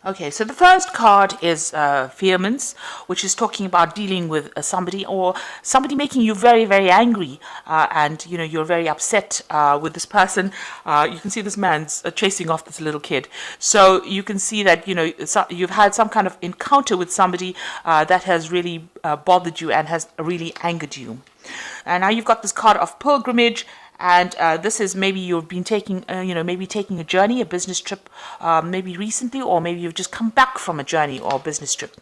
Okay, so the first card is vehemence, which is talking about dealing with somebody or somebody making you very, very angry, and you're very upset with this person. You can see this man's chasing off this little kid, so you can see that you've had some kind of encounter with somebody that has really bothered you and has really angered you. And now you've got this card of pilgrimage. And this is maybe you've been taking, maybe taking a journey, a business trip, maybe recently, or maybe you've just come back from a journey or a business trip.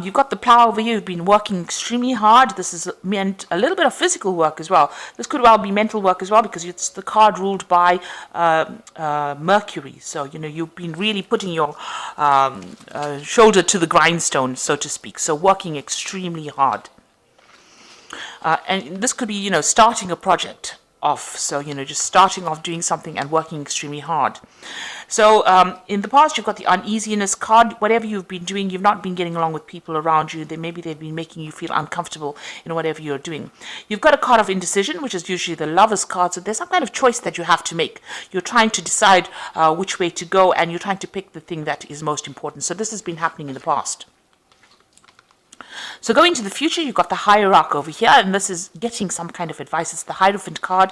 You've got the plow over here. You've been working extremely hard. This is meant a little bit of physical work as well. This could well be mental work as well, because it's the card ruled by Mercury. So, you've been really putting your shoulder to the grindstone, so to speak. So working extremely hard. And this could be, starting a project off. So, just starting off doing something and working extremely hard. So, in the past, you've got the uneasiness card. Whatever you've been doing, you've not been getting along with people around you. Maybe they've been making you feel uncomfortable in whatever you're doing. You've got a card of indecision, which is usually the lover's card. So there's some kind of choice that you have to make. You're trying to decide which way to go, and you're trying to pick the thing that is most important. So this has been happening in the past. So going to the future, you've got the hierarch over here, and this is getting some kind of advice. It's the Hierophant card.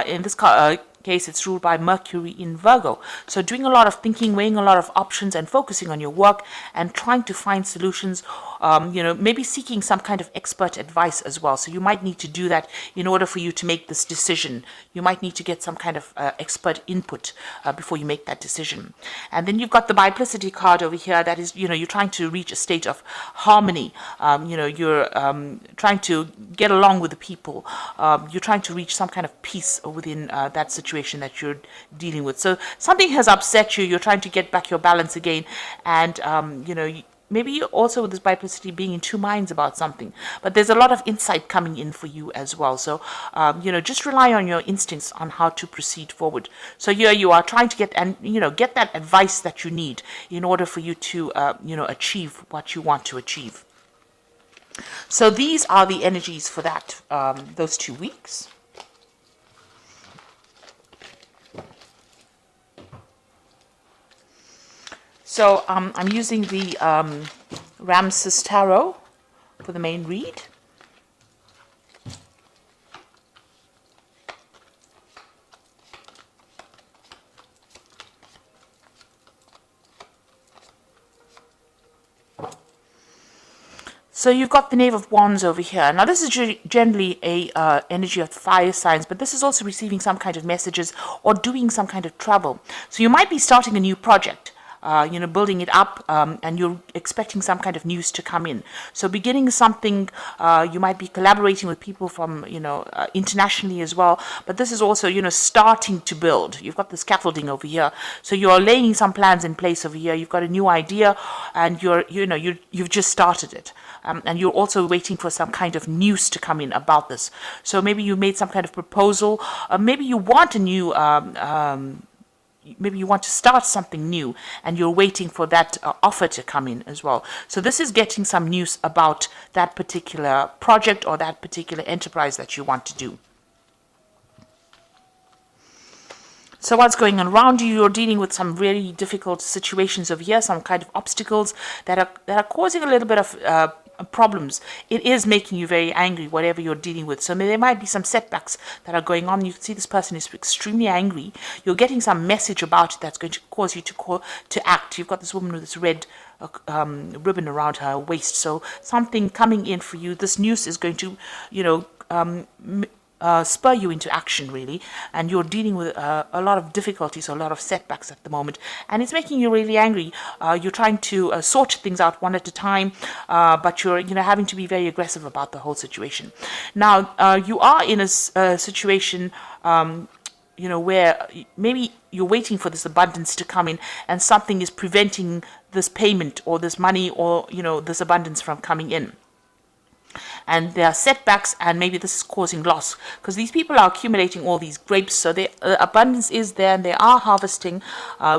In this case, it's ruled by Mercury in Virgo. So doing a lot of thinking, weighing a lot of options, and focusing on your work and trying to find solutions. Maybe seeking some kind of expert advice as well. So you might need to do that in order for you to make this decision. You might need to get some kind of expert input before you make that decision. And then you've got the biplicity card over here. That is, you're trying to reach a state of harmony. You're trying to get along with the people. You're trying to reach some kind of peace within that situation that you're dealing with. So something has upset you. You're trying to get back your balance again. And, maybe also with this biplicity being in two minds about something, but there's a lot of insight coming in for you as well. So, just rely on your instincts on how to proceed forward. So here you are trying to get that advice that you need in order for you to, achieve what you want to achieve. So these are the energies for that, those 2 weeks. So I'm using the Ramses Tarot for the main read. So you've got the Knave of Wands over here. Now this is generally a energy of fire signs, but this is also receiving some kind of messages or doing some kind of travel. So you might be starting a new project. Building it up, and you're expecting some kind of news to come in. So beginning something, you might be collaborating with people from, internationally as well. But this is also, starting to build. You've got the scaffolding over here. So you're laying some plans in place over here. You've got a new idea, and you've just started it. And you're also waiting for some kind of news to come in about this. So maybe you made some kind of proposal. Maybe you want a new maybe you want to start something new and you're waiting for that offer to come in as well. So this is getting some news about that particular project or that particular enterprise that you want to do. So what's going on around you? You're dealing with some really difficult situations over here, some kind of obstacles that are causing a little bit of problems. It is making you very angry, whatever you're dealing with. So there might be some setbacks that are going on. You can see this person is extremely angry. You're getting some message about it that's going to cause you to act. You've got this woman with this red ribbon around her waist. So something coming in for you. This news is going to, spur you into action, really, and you're dealing with a lot of difficulties, a lot of setbacks at the moment, and it's making you really angry. You're trying to sort things out one at a time, but you're having to be very aggressive about the whole situation. Now you are in a situation where maybe you're waiting for this abundance to come in, and something is preventing this payment or this money or this abundance from coming in. and there are setbacks, and maybe this is causing loss because these people are accumulating all these grapes. So the abundance is there, and they are harvesting.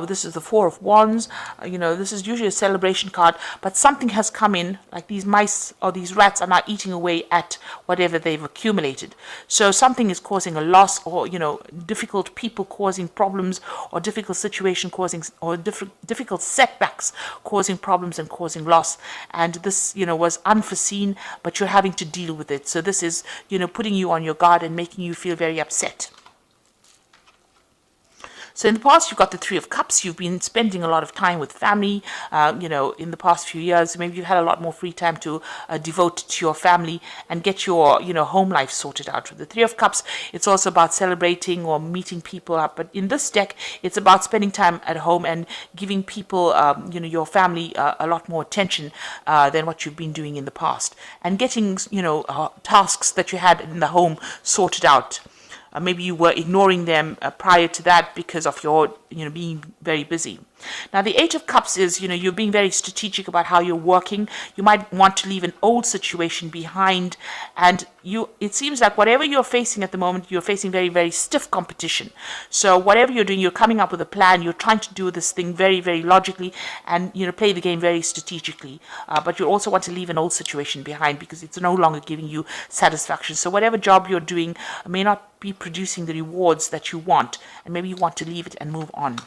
This is the Four of Wands. This is usually a celebration card, but something has come in, like these mice or these rats are now eating away at whatever they've accumulated. So something is causing a loss, or difficult people causing problems, or difficult situation causing, or difficult setbacks causing problems and causing loss. And this was unforeseen, but you're having to deal with it. So this is putting you on your guard and making you feel very upset. So in the past, you've got the Three of Cups. You've been spending a lot of time with family, in the past few years. Maybe you've had a lot more free time to devote to your family and get your, home life sorted out. With the Three of Cups, it's also about celebrating or meeting people up. But in this deck, it's about spending time at home and giving people, your family a lot more attention than what you've been doing in the past. And getting, tasks that you had in the home sorted out. Maybe you were ignoring them prior to that because of your, being very busy. Now, the Eight of Cups is, you're being very strategic about how you're working. You might want to leave an old situation behind, and it seems like whatever you're facing at the moment, you're facing very, very stiff competition. So whatever you're doing, you're coming up with a plan. You're trying to do this thing very, very logically and, play the game very strategically. But you also want to leave an old situation behind because it's no longer giving you satisfaction. So whatever job you're doing may not be producing the rewards that you want, and maybe you want to leave it and move on.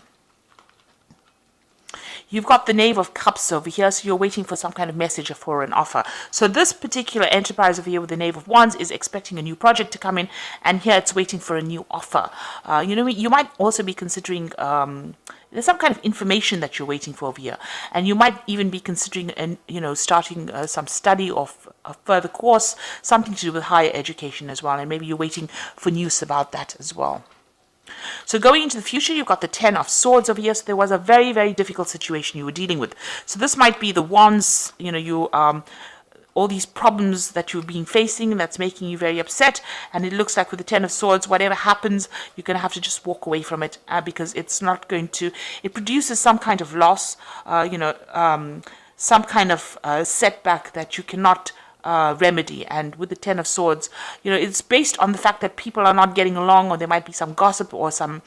You've got the Knave of Cups over here, so you're waiting for some kind of message or for an offer. So this particular enterprise over here with the Knave of Wands is expecting a new project to come in, and here it's waiting for a new offer. You might also be considering there's some kind of information that you're waiting for over here, and you might even be considering, starting some study of a further course, something to do with higher education as well, and maybe you're waiting for news about that as well. So going into the future, you've got the Ten of Swords over here. So there was a very, very difficult situation you were dealing with. So this might be the Wands, all these problems that you've been facing that's making you very upset. And it looks like with the Ten of Swords, whatever happens, you're going to have to just walk away from it because it's not going to, it produces some kind of loss, some kind of setback that you cannot remedy. And with the Ten of Swords, it's based on the fact that people are not getting along, or there might be some gossip or some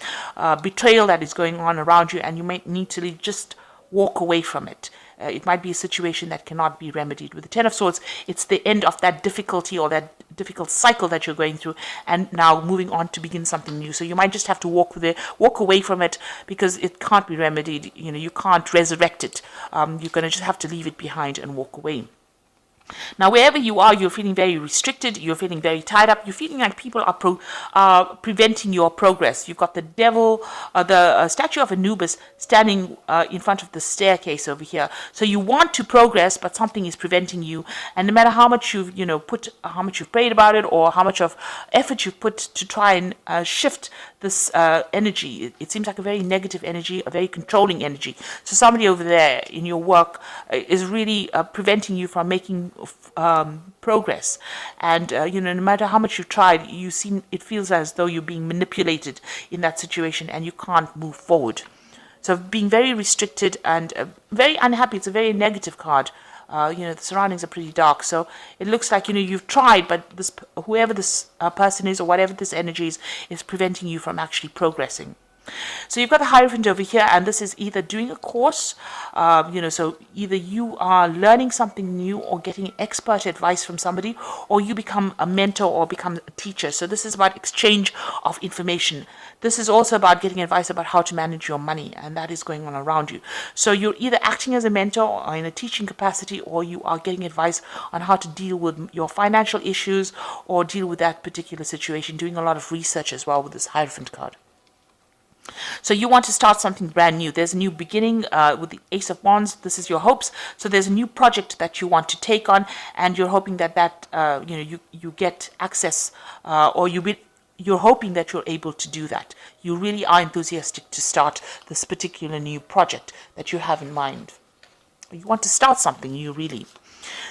betrayal that is going on around you, and you might need to just walk away from it. It might be a situation that cannot be remedied. With the Ten of Swords, it's the end of that difficulty or that difficult cycle that you're going through, and now moving on to begin something new. So you might just have to walk away from it because it can't be remedied. You can't resurrect it. You're going to just have to leave it behind and walk away. Now, wherever you are, you're feeling very restricted, you're feeling very tied up, you're feeling like people are preventing your progress. You've got the devil, the statue of Anubis standing in front of the staircase over here. So you want to progress, but something is preventing you. And no matter how much you've, how much you've prayed about it, or how much of effort you've put to try and shift this energy, it seems like a very negative energy, a very controlling energy. So somebody over there in your work is really preventing you from making progress. And no matter how much you've tried, it feels as though you're being manipulated in that situation and you can't move forward. So being very restricted and very unhappy. It's a very negative card. The surroundings are pretty dark, so it looks like you've tried, but whoever this person is or whatever this energy is preventing you from actually progressing. So you've got the Hierophant over here, and this is either doing a course, so either you are learning something new or getting expert advice from somebody, or you become a mentor or become a teacher. So this is about exchange of information. This is also about getting advice about how to manage your money, and that is going on around you. So you're either acting as a mentor or in a teaching capacity, or you are getting advice on how to deal with your financial issues or deal with that particular situation, doing a lot of research as well with this Hierophant card. So you want to start something brand new. There's a new beginning with the Ace of Wands. This is your hopes. So there's a new project that you want to take on, and you're hoping that you get access, or you're hoping that you're able to do that. You really are enthusiastic to start this particular new project that you have in mind. You want to start something new, really.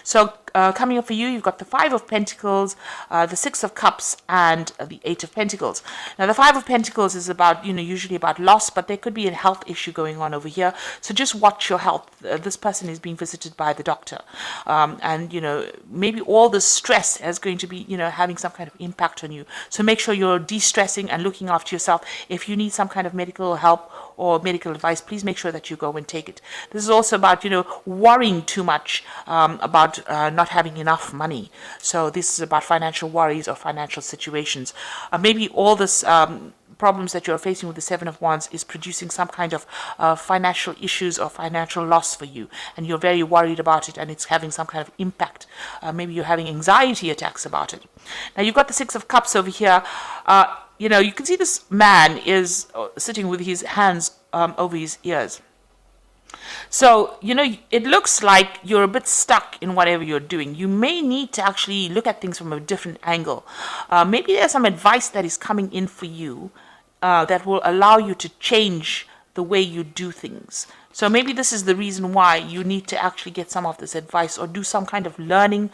So coming up for you, you've got the Five of Pentacles, the Six of Cups, and the Eight of Pentacles. Now, the Five of Pentacles is about, usually about loss, but there could be a health issue going on over here. So just watch your health. This person is being visited by the doctor. And, maybe all the stress is going to be, having some kind of impact on you. So make sure you're de-stressing and looking after yourself. If you need some kind of medical help or medical advice, please make sure that you go and take it. This is also about, worrying too much about not having enough money. So this is about financial worries or financial situations. Maybe all this problems that you're facing with the Seven of Wands is producing some kind of financial issues or financial loss for you, and you're very worried about it, and it's having some kind of impact. Maybe you're having anxiety attacks about it. Now, you've got the Six of Cups over here. You can see this man is sitting with his hands over his ears. So, it looks like you're a bit stuck in whatever you're doing. You may need to actually look at things from a different angle. Maybe there's some advice that is coming in for you that will allow you to change the way you do things. So maybe this is the reason why you need to actually get some of this advice or do some kind of learning,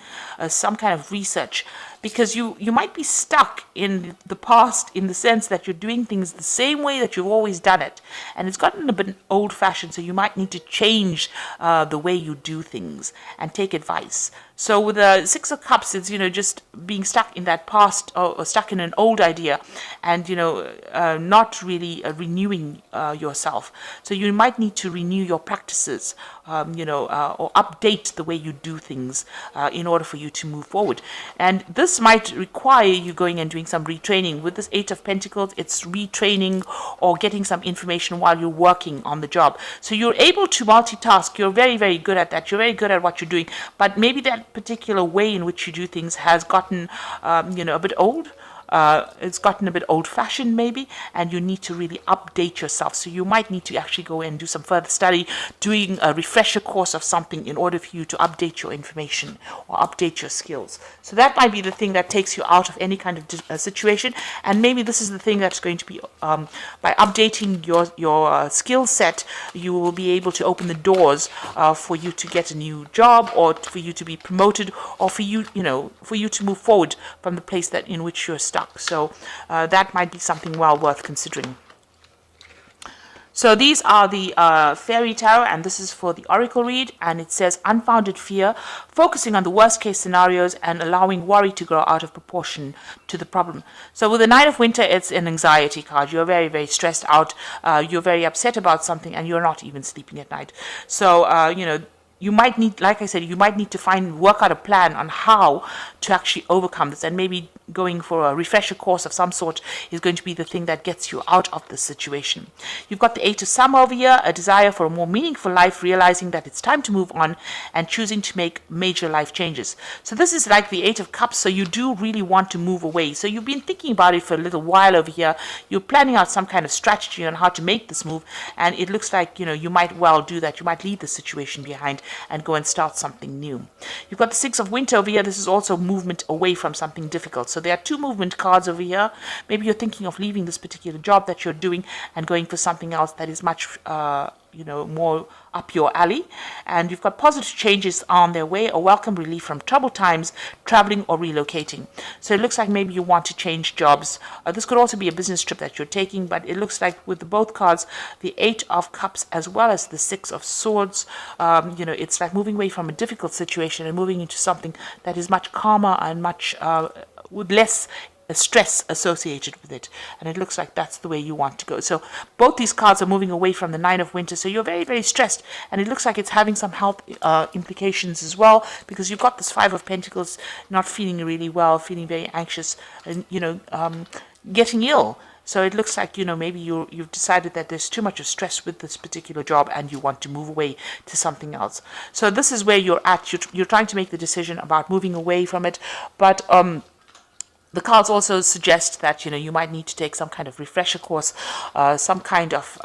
some kind of research, because you might be stuck in the past in the sense that you're doing things the same way that you've always done it, and it's gotten a bit old-fashioned, so you might need to change the way you do things and take advice. So with the Six of Cups, it's, just being stuck in that past or stuck in an old idea and, not really renewing yourself. So you might need to renew your practices, or update the way you do things in order for you to move forward. And this might require you going and doing some retraining. With this Eight of Pentacles, it's retraining or getting some information while you're working on the job. So you're able to multitask. You're very, very good at that. You're very good at what you're doing. But maybe that particular way in which you do things has gotten, a bit old. It's gotten a bit old-fashioned maybe, and you need to really update yourself. So you might need to actually go and do some further study, doing a refresher course of something in order for you to update your information or update your skills. So that might be the thing that takes you out of any kind of situation, and maybe this is the thing that's going to be, by updating your skill set, you will be able to open the doors for you to get a new job, or for you to be promoted, or for you, for you to move forward from the place that in which you're stuck. So that might be something well worth considering. So these are the Fairy Tarot, and this is for the Oracle read, and it says unfounded fear, focusing on the worst case scenarios and allowing worry to grow out of proportion to the problem. So with the Nine of Winter, it's an anxiety card. You're very, very stressed out. You're very upset about something, and you're not even sleeping at night. So, you might need, like I said, you might need to work out a plan on how to actually overcome this, and maybe going for a refresher course of some sort is going to be the thing that gets you out of this situation. You've got the Eight of Summer over here, a desire for a more meaningful life, realizing that it's time to move on and choosing to make major life changes. So this is like the Eight of Cups, so you do really want to move away. So you've been thinking about it for a little while over here. You're planning out some kind of strategy on how to make this move, and it looks like, you might well do that. You might leave the situation behind and go and start something new. You've got the Six of Winter over here. This is also movement away from something difficult. So there are two movement cards over here. Maybe you're thinking of leaving this particular job that you're doing and going for something else that is much more up your alley. And you've got positive changes on their way, a welcome relief from troubled times, traveling or relocating. So it looks like maybe you want to change jobs. This could also be a business trip that you're taking, but it looks like with both cards, the Eight of Cups as well as the Six of Swords, it's like moving away from a difficult situation and moving into something that is much calmer and much with less stress associated with it, and it looks like that's the way you want to go. So both these cards are moving away from the Nine of Winter, so you're very, very stressed, and it looks like it's having some health implications as well, because you've got this Five of Pentacles, not feeling really well, feeling very anxious, and getting ill. So it looks like, maybe you've decided that there's too much of stress with this particular job and you want to move away to something else. So this is where you're at. You're trying to make the decision about moving away from it, but the cards also suggest that, you might need to take some kind of refresher course, some kind of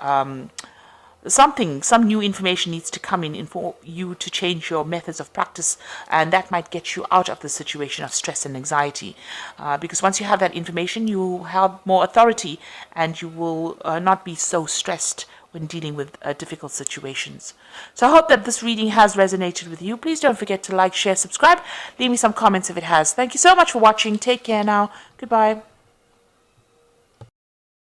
some new information needs to come in for you to change your methods of practice, and that might get you out of the situation of stress and anxiety. Because once you have that information, you have more authority and you will not be so stressed when dealing with difficult situations. So I hope that this reading has resonated with you. Please don't forget to like, share, subscribe. Leave me some comments if it has. Thank you so much for watching. Take care now. Goodbye.